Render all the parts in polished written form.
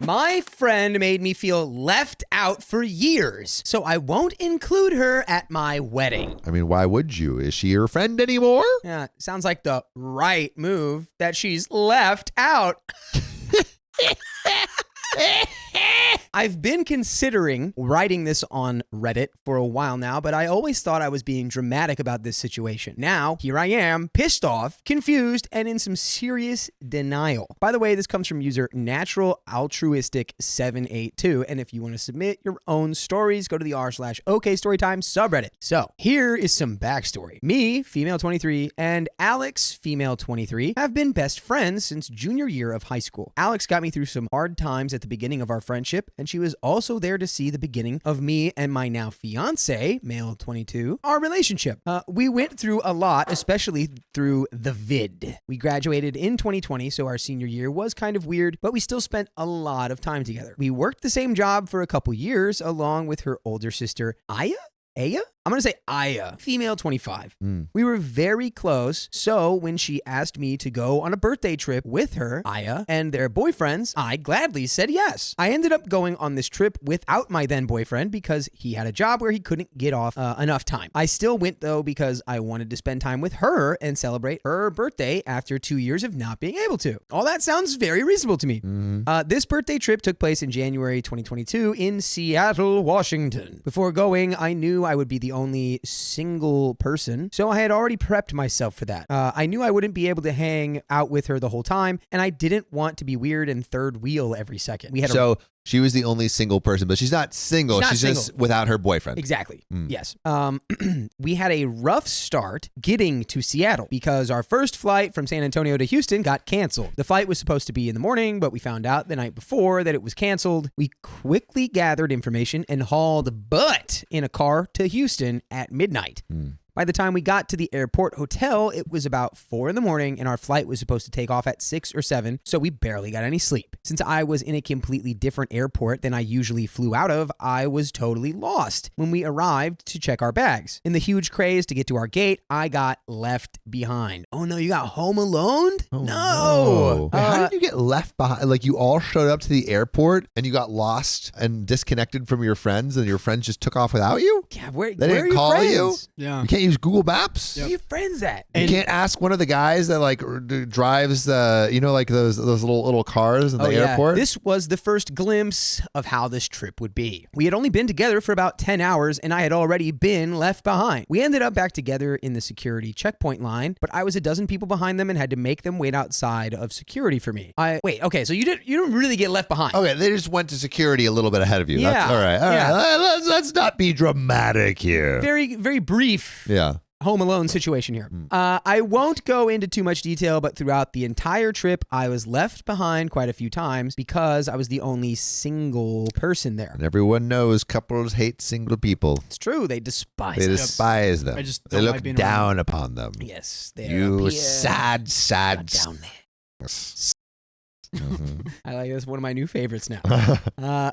My friend made me feel left out for years, so I won't include her at my wedding. I mean, why would you? Is she your friend anymore? Yeah, sounds like the right move that she's left out. I've been considering writing this on Reddit for a while now, but I always thought I was being dramatic about this situation. Now, here I am, pissed off, confused, and in some serious denial. By the way, this comes from user naturalaltruistic782, and if you want to submit your own stories, go to the r/OKStorytime subreddit. So, here is some backstory. Me, female 23, and Alex, female 23, have been best friends since junior year of high school. Alex got me through some hard times at the beginning of our friendship, and she was also there to see the beginning of me and my now fiance, male 22, our relationship. We went through a lot, especially through the vid. We graduated in 2020, so our senior year was kind of weird, but we still spent a lot of time together. We worked the same job for a couple years, along with her older sister, Aya? I'm going to say Aya, female 25. We were very close, so when she asked me to go on a birthday trip with her, Aya, and their boyfriends, I gladly said yes. I ended up going on this trip without my then boyfriend because he had a job where he couldn't get off enough time. I still went though because I wanted to spend time with her and celebrate her birthday after 2 years of not being able to. All that sounds very reasonable to me. This birthday trip took place in January 2022 in Seattle, Washington. Before going, I knew I would be the only single person, so I had already prepped myself for that. I knew I wouldn't be able to hang out with her the whole time, and I didn't want to be weird and third wheel every second. She was the only single person, but she's not single. She's just without her boyfriend. Exactly. Yes. We had a rough start getting to Seattle because our first flight from San Antonio to Houston got canceled. The flight was supposed to be in the morning, but we found out the night before that it was canceled. We quickly gathered information and hauled butt in a car to Houston at midnight. By the time we got to the airport hotel, it was about 4 a.m, and our flight was supposed to take off at 6 or 7, so we barely got any sleep. Since I was in a completely different airport than I usually flew out of, I was totally lost when we arrived to check our bags. In the huge craze to get to our gate, I got left behind. Oh no, you got home alone? Oh, no. How did you get left behind? Like you all showed up to the airport and you got lost and disconnected from your friends and your friends just took off without you? Yeah, where didn't are your call friends? you? Yeah. You can't use Google Maps? Where are your friends at? You can't ask one of the guys that like drives like those little cars in the airport? This was the first glimpse of how this trip would be. We had only been together for about 10 hours and I had already been left behind. We ended up back together in the security checkpoint line, but I was a dozen people behind them and had to make them wait outside of security for me. Okay, so you didn't really get left behind. Okay, they just went to security a little bit ahead of you. Yeah. That's all right. All right. Let's not be dramatic here. Very, very brief. Yeah. Home Alone situation here. I won't go into too much detail, but throughout the entire trip, I was left behind quite a few times because I was the only single person there. And everyone knows couples hate single people. It's true. They despise They them. despise them. They look down upon them. Yes. They're You sad down there. I like this. One of my new favorites now.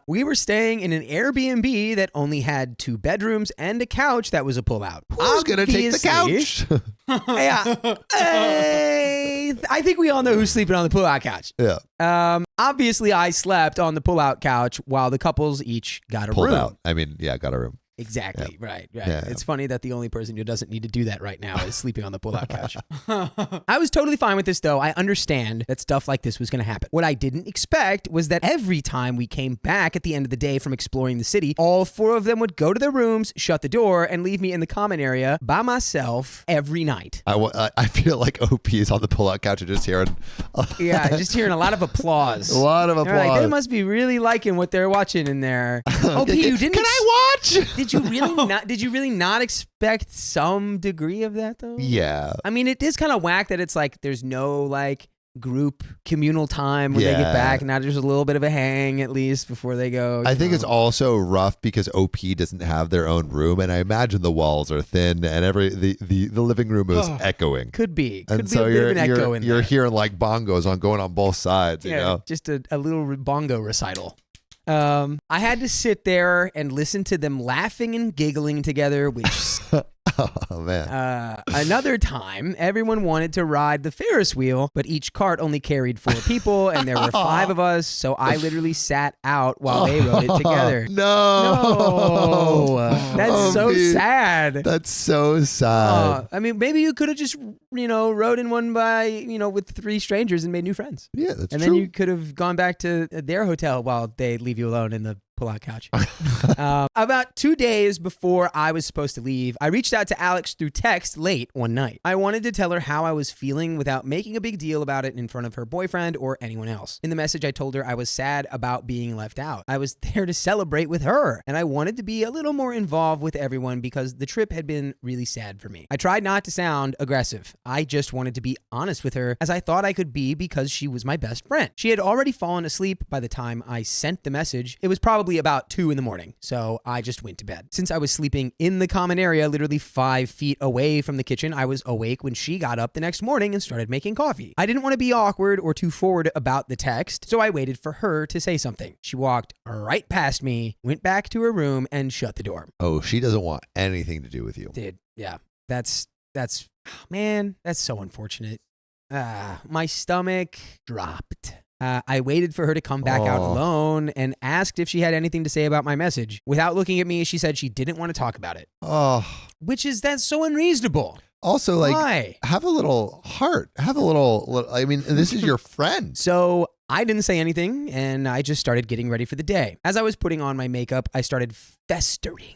We were staying in an Airbnb that only had 2 bedrooms and a couch that was a pull-out. Who's going to take the couch? I think we all know who's sleeping on the pull-out couch. Yeah. Obviously, I slept on the pull-out couch while the couples each got a room. Pulled out. I mean, yeah, got a room. Exactly. Yeah. Right. Yeah. It's funny that the only person who doesn't need to do that right now is sleeping on the pull-out couch. I was totally fine with this, though. I understand that stuff like this was going to happen. What I didn't expect was that every time we came back at the end of the day from exploring the city, all 4 of them would go to their rooms, shut the door, and leave me in the common area by myself every night. I feel like OP is on the pull-out couch and just hearing... just hearing a lot of applause. A lot of applause. Like, they must be really liking what they're watching in there. OP, you didn't... Can I watch? Did you really not? Did you really not expect some degree of that though? Yeah. I mean, it is kind of whack that it's like there's no like group communal time when they get back. Now there's a little bit of a hang at least before they go. I think it's also rough because OP doesn't have their own room, and I imagine the walls are thin, and the living room is echoing. Could be. And Could so be a bit of an echo in there. You're hearing like bongos going on both sides. Yeah, you know? Just a little bongo recital. I had to sit there and listen to them laughing and giggling together, which Oh, man. Another time, everyone wanted to ride the Ferris wheel, but each cart only carried 4 people, and there were 5 of us, so I literally sat out while they rode it together. No. That's so sad. That's so sad. I mean, maybe you could have just, rode in one by, with 3 strangers and made new friends. Yeah, that's and true. Then you could have gone back to their hotel while they leave you alone in the pull-out couch. About 2 days before I was supposed to leave, I reached out to Alex through text late one night. I wanted to tell her how I was feeling without making a big deal about it in front of her boyfriend or anyone else. In the message, I told her I was sad about being left out. I was there to celebrate with her, and I wanted to be a little more involved with everyone because the trip had been really sad for me. I tried not to sound aggressive. I just wanted to be honest with her, as I thought I could be because she was my best friend. She had already fallen asleep by the time I sent the message. It was probably about 2 a.m, so I just went to bed. Since I was sleeping in the common area, literally 5 feet away from the kitchen, I was awake when she got up the next morning and started making coffee. I didn't want to be awkward or too forward about the text, so I waited for her to say something. She walked right past me, went back to her room, and shut the door. Oh, she doesn't want anything to do with you. Dude, yeah. That's man, that's so unfortunate. My stomach dropped. I waited for her to come back out alone and asked if she had anything to say about my message. Without looking at me, she said she didn't want to talk about it. Oh. That's so unreasonable. Also, Why? Have a little heart. Have a little, I mean, this is your friend. So I didn't say anything, and I just started getting ready for the day. As I was putting on my makeup, I started festering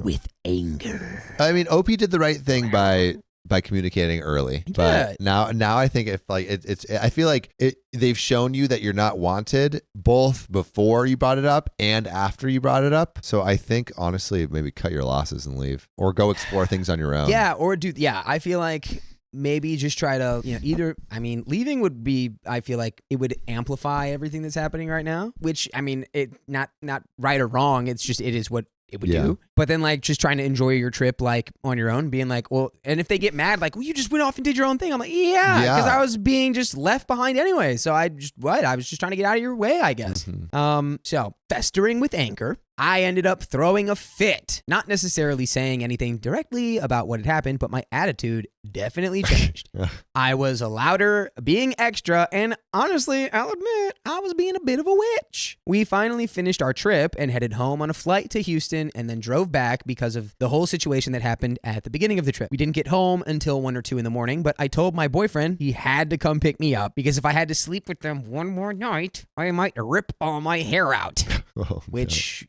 with anger. I mean, OP did the right thing by communicating early, but now I think if I feel like they've shown you that you're not wanted both before you brought it up and after you brought it up. So I think honestly, maybe cut your losses and leave, or go explore things on your own. Yeah, or I feel like maybe just try to, leaving would be, I feel like it would amplify everything that's happening right now, which, I mean, it not right or wrong. It's just, it is what it would do. But then just trying to enjoy your trip on your own, being like, well, and if they get mad, well, you just went off and did your own thing. I'm like, because I was being just left behind anyway. So I was just trying to get out of your way, I guess. Mm-hmm. So festering with anger, I ended up throwing a fit, not necessarily saying anything directly about what had happened, but my attitude definitely changed. I was louder, being extra, and honestly, I'll admit, I was being a bit of a witch. We finally finished our trip and headed home on a flight to Houston and then drove back because of the whole situation that happened at the beginning of the trip. We didn't get home until 1 or 2 in the morning, but I told my boyfriend he had to come pick me up because if I had to sleep with them one more night, I might rip all my hair out, which,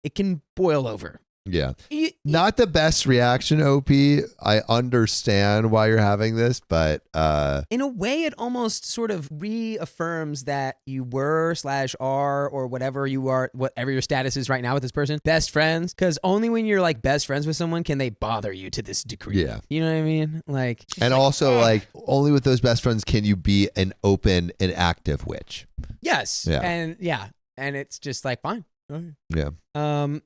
it can boil over. Yeah. Not the best reaction, OP. I understand why you're having this, but in a way, it almost sort of reaffirms that you were/are or whatever you are, whatever your status is right now with this person, best friends. Because only when you're best friends with someone can they bother you to this degree. Yeah. You know what I mean? And also only with those best friends can you be an open and active witch. Yes. Yeah. And it's just fine. Okay. Yeah.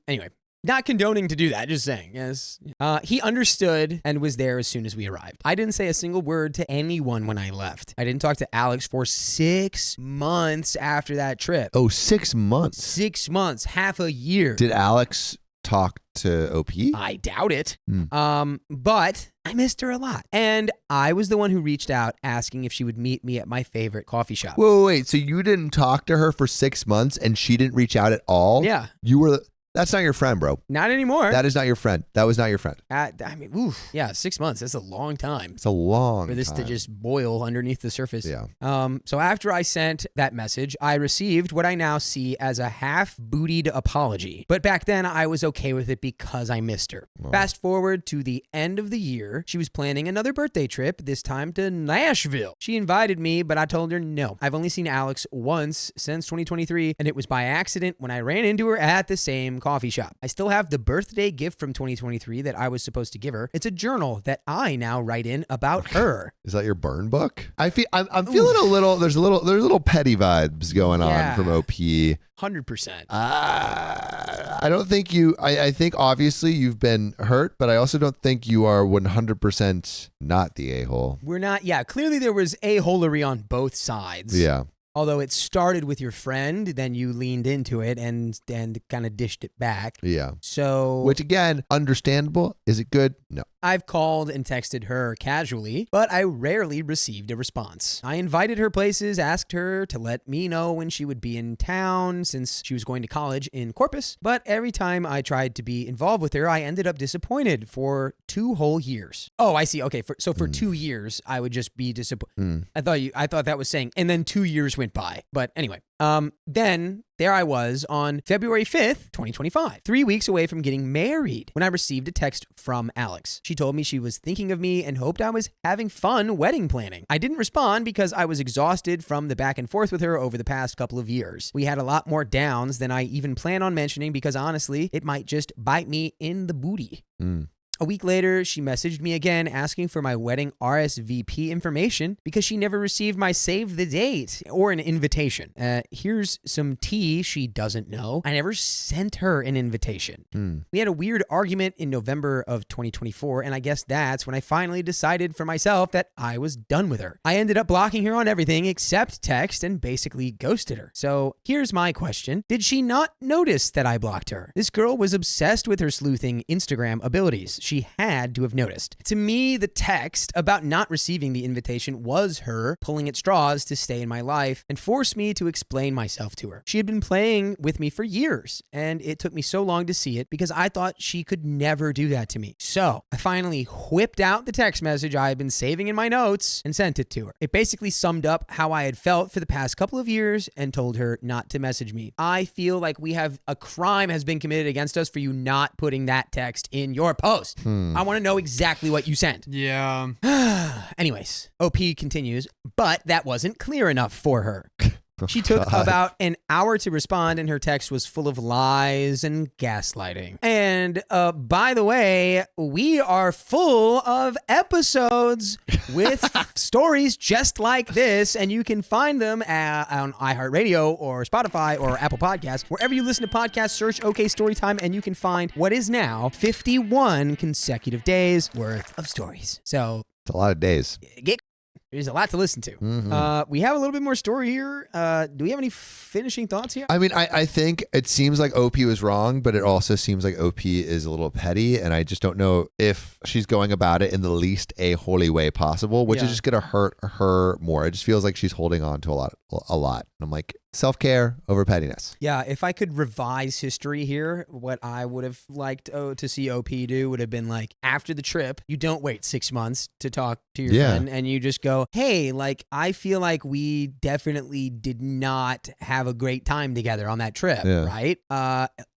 Anyway. Not condoning to do that, just saying. Yes. He understood and was there as soon as we arrived. I didn't say a single word to anyone when I left. I didn't talk to Alex for 6 months after that trip. Oh, 6 months. 6 months, half a year. Did Alex talk to OP? I doubt it. But I missed her a lot. And I was the one who reached out asking if she would meet me at my favorite coffee shop. Wait. So you didn't talk to her for 6 months and she didn't reach out at all? Yeah. That's not your friend, bro. Not anymore. That is not your friend. That was not your friend. 6 months. That's a long time. It's a long time. For this to just boil underneath the surface. Yeah. So after I sent that message, I received what I now see as a half-bootied apology. But back then, I was okay with it because I missed her. Oh. Fast forward to the end of the year, she was planning another birthday trip, this time to Nashville. She invited me, but I told her no. I've only seen Alex once since 2023, and it was by accident when I ran into her at the same coffee shop. I still have the birthday gift from 2023 that I was supposed to give her. It's a journal that I now write in about her. Is that your burn book? I'm feeling a little. There's a little petty vibes going on from OP. 100%. I don't think you. I think obviously you've been hurt, but I also don't think you are 100% not the a-hole. We're not. Yeah, clearly there was a-holery on both sides. Yeah. Although it started with your friend, then you leaned into it and kind of dished it back. Yeah. So, which again, understandable. Is it good? No. I've called and texted her casually, but I rarely received a response. I invited her places, asked her to let me know when she would be in town since she was going to college in Corpus, but every time I tried to be involved with her, I ended up disappointed for 2 whole years. Oh, I see. Okay, for 2 years, I would just be disappointed. I thought that was saying, and then 2 years went by. But anyway, then there I was on February 5th, 2025, 3 weeks away from getting married when I received a text from Alex. She told me she was thinking of me and hoped I was having fun wedding planning. I didn't respond because I was exhausted from the back and forth with her over the past couple of years. We had a lot more downs than I even plan on mentioning because honestly, it might just bite me in the booty. A week later, she messaged me again asking for my wedding RSVP information because she never received my save the date or an invitation. Here's some tea she doesn't know. I never sent her an invitation. We had a weird argument in November of 2024, and I guess that's when I finally decided for myself that I was done with her. I ended up blocking her on everything except text and basically ghosted her. So here's my question. Did she not notice that I blocked her? This girl was obsessed with her sleuthing Instagram abilities. She had to have noticed. To me, the text about not receiving the invitation was her pulling at straws to stay in my life and force me to explain myself to her. She had been playing with me for years, and it took me so long to see it because I thought she could never do that to me. So I finally whipped out the text message I had been saving in my notes and sent it to her. It basically summed up how I had felt for the past couple of years and told her not to message me. I feel like a crime has been committed against us for you not putting that text in your post. I want to know exactly what you sent. Yeah. Anyways, OP continues, but that wasn't clear enough for her. She took about an hour to respond, and her text was full of lies and gaslighting. And by the way, we are full of episodes with stories just like this, and you can find them on iHeartRadio or Spotify or Apple Podcasts. Wherever you listen to podcasts, search OK Storytime, and you can find what is now 51 consecutive days worth of stories. So it's a lot of days. There's a lot to listen to. We have a little bit more story here. Do we have any finishing thoughts here? I mean, I think it seems like OP was wrong, but it also seems like OP is a little petty, and I just don't know if she's going about it in the least a-holy way possible, which is just going to hurt her more. It just feels like she's holding on to a lot. And I'm like, self-care over pettiness. Yeah, if I could revise history here, what I would have liked to see OP do would have been like, after the trip, you don't wait 6 months to talk to your friend, and you just go, hey, like, I feel like we definitely did not have a great time together on that trip, right?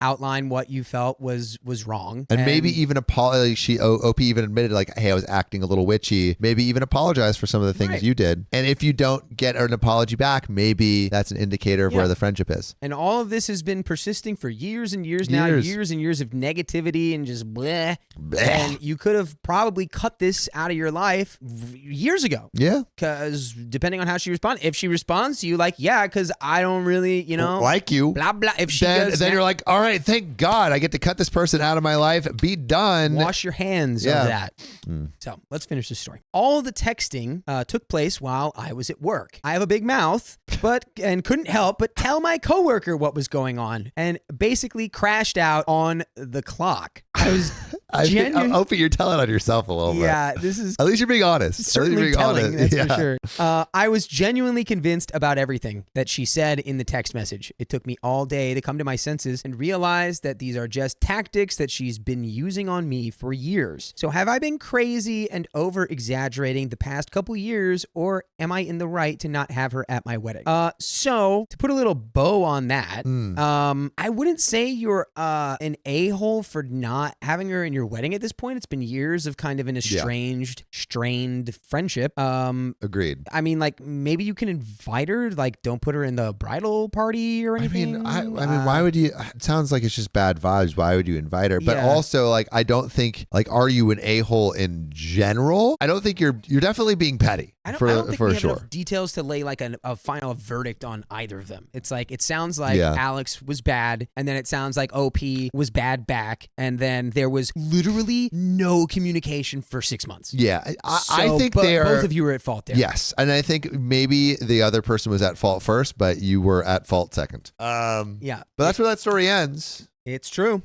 Outline what you felt was wrong. And maybe even apologize. OP even admitted, like, hey, I was acting a little witchy. Maybe even apologize for some of the things you did. And if you don't get an apology back, maybe that's an indicator of where the friendship is. And all of this has been persisting for years and years now, years and years of negativity and just bleh. And you could have probably cut this out of your life years ago. Yeah. Because depending on how she responds, if she responds to you like, yeah, because I don't really, like you, blah, blah. If she then you're like, all right, thank God I get to cut this person out of my life. Be done. Wash your hands of that. So let's finish this story. All the texting took place while I was at work. I have a big mouth, and couldn't help but tell my coworker what was going on, and basically crashed out on the clock. I was I'm hoping you're telling on yourself a little bit. Yeah, this is at least you're being honest. Certainly telling, that's for sure. I was genuinely convinced about everything that she said in the text message. It took me all day to come to my senses and realize that these are just tactics that she's been using on me for years. So have I been crazy and over-exaggerating the past couple years, or am I in the right to not have her at my wedding? So to put a little bow on that, I wouldn't say you're an a-hole for not having her in your wedding at this point. It's been years of kind of an estranged, strained friendship. Agreed. I mean, like, maybe you can invite her, like, don't put her in the bridal party or anything. I mean, why would you? It sounds like it's just bad vibes. Why would you invite her? But also, like, I don't think, like, are you an a-hole in general? I don't think you're definitely being petty. I don't think we have enough details to lay like a final verdict on either of them. It's like, it sounds like Alex was bad, and then it sounds like OP was bad back, and then there was literally no communication for 6 months. Yeah, I think both of you were at fault there. Yes, and I think maybe the other person was at fault first, but you were at fault second. Yeah. But that's where that story ends. It's true.